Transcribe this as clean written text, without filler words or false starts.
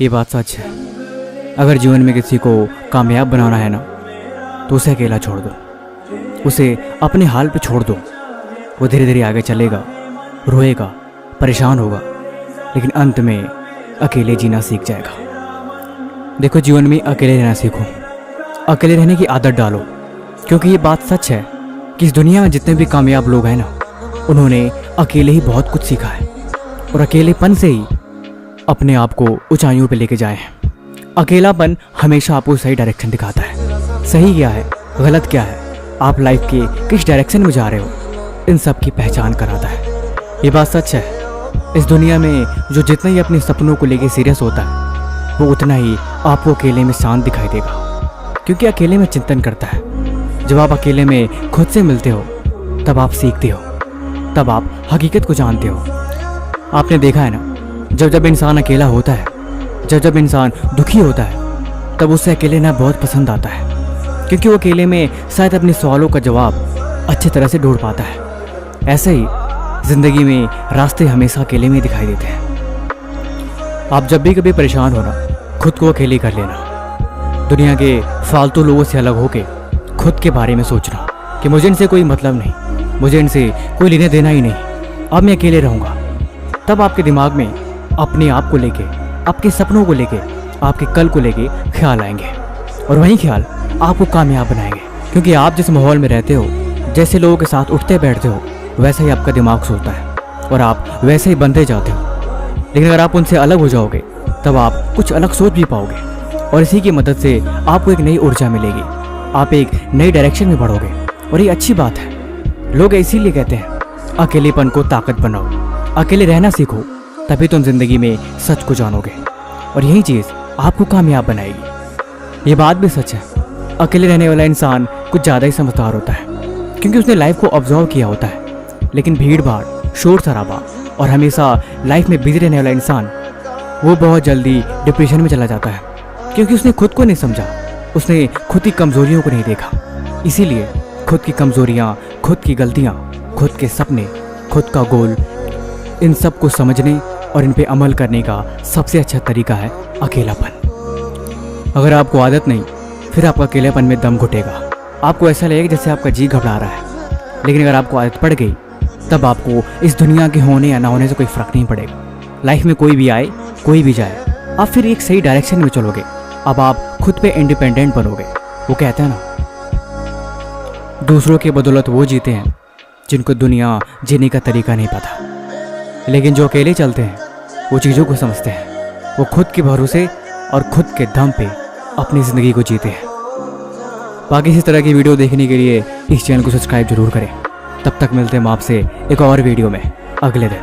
ये बात सच है। अगर जीवन में किसी को कामयाब बनाना है ना, तो उसे अकेला छोड़ दो, उसे अपने हाल पे छोड़ दो। वो धीरे धीरे आगे चलेगा, रोएगा, परेशान होगा, लेकिन अंत में अकेले जीना सीख जाएगा। देखो, जीवन में अकेले रहना सीखो, अकेले रहने की आदत डालो, क्योंकि ये बात सच है कि इस दुनिया में जितने भी कामयाब लोग हैं ना, उन्होंने अकेले ही बहुत कुछ सीखा है और अकेलेपन से ही अपने आप को ऊंचाइयों पे लेके जाए हैं। अकेलापन हमेशा आपको सही डायरेक्शन दिखाता है। सही क्या है, गलत क्या है, आप लाइफ के किस डायरेक्शन में जा रहे हो, इन सब की पहचान कराता है। ये बात सच है। इस दुनिया में जो जितना ही अपने सपनों को लेके सीरियस होता है, वो उतना ही आपको अकेले में शांत दिखाई देगा, क्योंकि अकेले में चिंतन करता है। जब आप अकेले में खुद से मिलते हो, तब आप सीखते हो, तब आप हकीकत को जानते हो। आपने देखा है ना, जब जब इंसान अकेला होता है, जब जब इंसान दुखी होता है, तब उसे अकेले रहना बहुत पसंद आता है, क्योंकि वो अकेले में शायद अपने सवालों का जवाब अच्छी तरह से ढूंढ पाता है। ऐसे ही जिंदगी में रास्ते हमेशा अकेले में दिखाई देते हैं। आप जब भी कभी परेशान हो ना, खुद को अकेले कर लेना। दुनिया के फालतू लोगों से अलग होके खुद के बारे में सोचना कि मुझे इनसे कोई मतलब नहीं, मुझे इनसे कोई लेने देना ही नहीं, अब मैं अकेले रहूँगा। तब आपके दिमाग में अपने आप को लेके, आपके सपनों को लेके, आपके कल को लेके ख्याल आएंगे, और वही ख्याल आपको कामयाब बनाएंगे। क्योंकि आप जिस माहौल में रहते हो, जैसे लोगों के साथ उठते बैठते हो, वैसा ही आपका दिमाग सोचता है और आप वैसे ही बनते जाते हो। लेकिन अगर आप उनसे अलग हो जाओगे, तब आप कुछ अलग सोच भी पाओगे, और इसी की मदद से आपको एक नई ऊर्जा मिलेगी, आप एक नई डायरेक्शन में बढ़ोगे, और ये अच्छी बात है। लोग इसीलिए कहते हैं, अकेलेपन को ताकत बनाओ, अकेले रहना सीखो, तभी तुम जिंदगी में सच को जानोगे, और यही चीज़ आपको कामयाब बनाएगी। ये बात भी सच है। अकेले रहने वाला इंसान कुछ ज़्यादा ही समझदार होता है, क्योंकि उसने लाइफ को ऑब्जर्व किया होता है। लेकिन भीड़ भाड़, शोर शराबा और हमेशा लाइफ में बिजी रहने वाला इंसान, वो बहुत जल्दी डिप्रेशन में चला जाता है, क्योंकि उसने खुद को नहीं समझा, उसने खुद की कमजोरियों को नहीं देखा। इसीलिए खुद की कमजोरियाँ, खुद की गलतियाँ, खुद के सपने, खुद का गोल, इन सब को समझने और इन पे अमल करने का सबसे अच्छा तरीका है अकेलापन। अगर आपको आदत नहीं, फिर आपका अकेलेपन में दम घुटेगा, आपको ऐसा लगेगा जैसे आपका जी घबरा रहा है। लेकिन अगर आपको आदत पड़ गई, तब आपको इस दुनिया के होने या ना होने से कोई फ़र्क नहीं पड़ेगा। लाइफ में कोई भी आए, कोई भी जाए, आप फिर एक सही डायरेक्शन में चलोगे। अब आप खुद पे इंडिपेंडेंट बनोगे। वो कहते हैं ना, दूसरों की बदौलत वो जीते हैं जिनको दुनिया जीने का तरीका नहीं पता। लेकिन जो अकेले चलते हैं, वो चीज़ों को समझते हैं, वो खुद के भरोसे और खुद के दम पे अपनी ज़िंदगी को जीते हैं। बाकी इसी तरह की वीडियो देखने के लिए इस चैनल को सब्सक्राइब जरूर करें। तब तक मिलते हैं हम आपसे एक और वीडियो में अगले दिन।